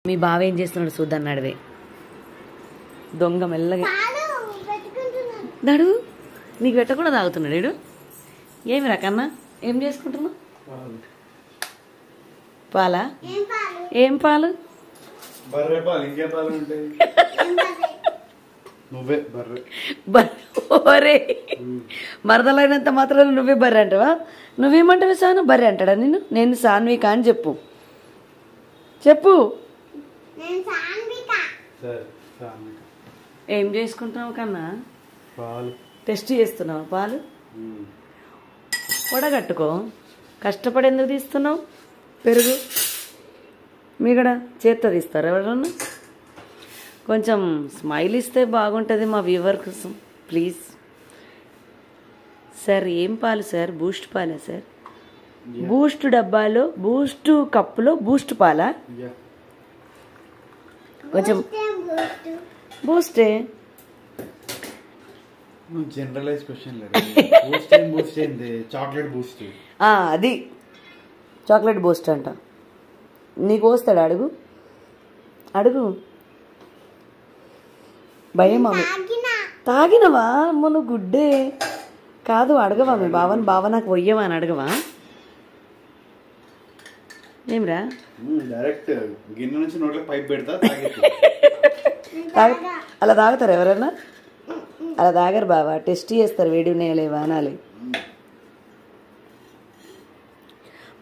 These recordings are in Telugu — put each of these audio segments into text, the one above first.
మీ బావ ఏం చేస్తున్నాడు చూద్దాన్ని అడివే దొంగ మెల్లగా నడు నీకు పెట్టకుండా తాగుతున్నాడు వీడు ఏమి రకన్నా ఏం చేసుకుంటున్నావు పాలా ఏం పాలు బర్రే మరదలైనంత మాత్రం నువ్వే బర్రె అంటావా నువ్వేమంటావా సాను బర్రె అంటాడా నేను సాన్విక అని చెప్పు చెప్పు ఏం చేసుకుంటున్నావు కన్నా టెస్ట్ చేస్తున్నావు పాలు వడగట్టుకో కష్టపడి ఎందుకు తీస్తున్నావు పెరుగు మీగడ చేత్తో తీస్తారు ఎవరన్నా కొంచెం స్మైల్ ఇస్తే బాగుంటుంది మా వ్యూవర్ కోసం ప్లీజ్ సార్ ఏం పాలు సార్ బూస్ట్ పాలా సార్ బూస్ట్ డబ్బాలో బూస్ట్ కప్పులో బూస్ట్ పాలా కొంచెం బూస్టే జనరలైజ్ క్వశ్చన్ చాక్లెట్ బూస్ట్ అది చాక్లెట్ బూస్ట్ అంట నీకు వస్తాడు అడుగు అడుగు భయం మమ్మీ తాగినవా మొన్న గుడ్డే కాదు అడగవా మీ బావని బావ నాకు పొయ్యవా అని అడగవా ఏమిరా డైరెక్ట్ గిన్నె నుంచి నోట్లోకి పైప్ పెడతా అలా తాగుతారు ఎవరన్నా అలా తాగరు బావా టెస్ట్ చేస్తారు వేడి ఉన్నాయలేవా అనాలి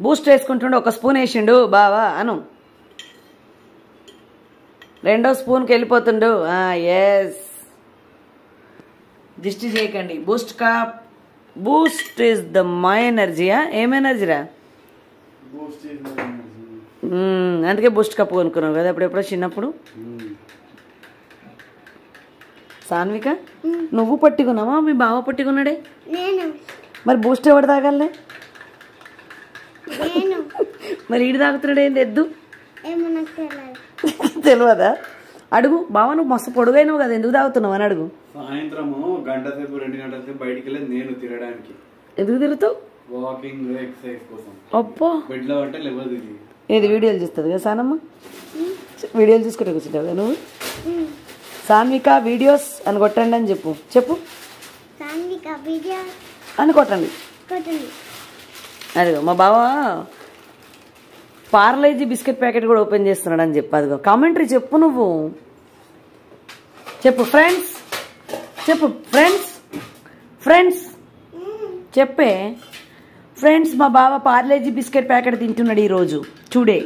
బూస్ట్ వేసుకుంటుండే ఒక స్పూన్ వేసిండు బావా అను రెండో స్పూన్కి వెళ్ళిపోతుండు ఎస్ దిష్టి చేయకండి బూస్ట్ ఈజ్ ద మై ఎనర్జీయా ఏం ఎనర్జీరా అందుకే బూస్ట్ కప్ కొనుక్కున్నావు కదా అప్పుడెప్పుడో చిన్నప్పుడు సాన్విక నువ్వు పట్టుకున్నావా మీ బావ పట్టుకున్నాడే మరి బూస్ట్ ఎవడు తాగాలే మరి ఈడు తాగుతున్నాడు ఏంది ఎద్దు తెలియదా అడుగు బావ నువ్వు మస్తు పొడుగైనావు కదా ఎందుకు తాగుతున్నావు అని అడుగు సాయంత్రము గంట సేపు 2 గంటల సేపు బయటికి వెళ్ళి నేను తిరగడానికి ఎందుకు తిరుగుతావు వాకింగ్ ఎక్సర్సైజ్ కోసం అబ్బో బెడ్ లో అంటే లేవదు ఏది వీడియోలు చూస్తుంది కదా సానమ్మ వీడియోలు చూసుకుంటే కూర్చుంటావు కదా నువ్వు సాన్విక వీడియోస్ అని కొట్టండి అని చెప్పు అని కొట్టండి అదిగో మా బావ పార్లేజీ బిస్కెట్ ప్యాకెట్ కూడా ఓపెన్ చేస్తున్నాడు అని చెప్పు అదిగో కామెంటరీ చెప్పు నువ్వు చెప్పు ఫ్రెండ్స్ చెప్పే ఫ్రెండ్స్ మా బావ పార్లేజీ బిస్కెట్ ప్యాకెట్ తింటున్నాడు ఈరోజు టుడే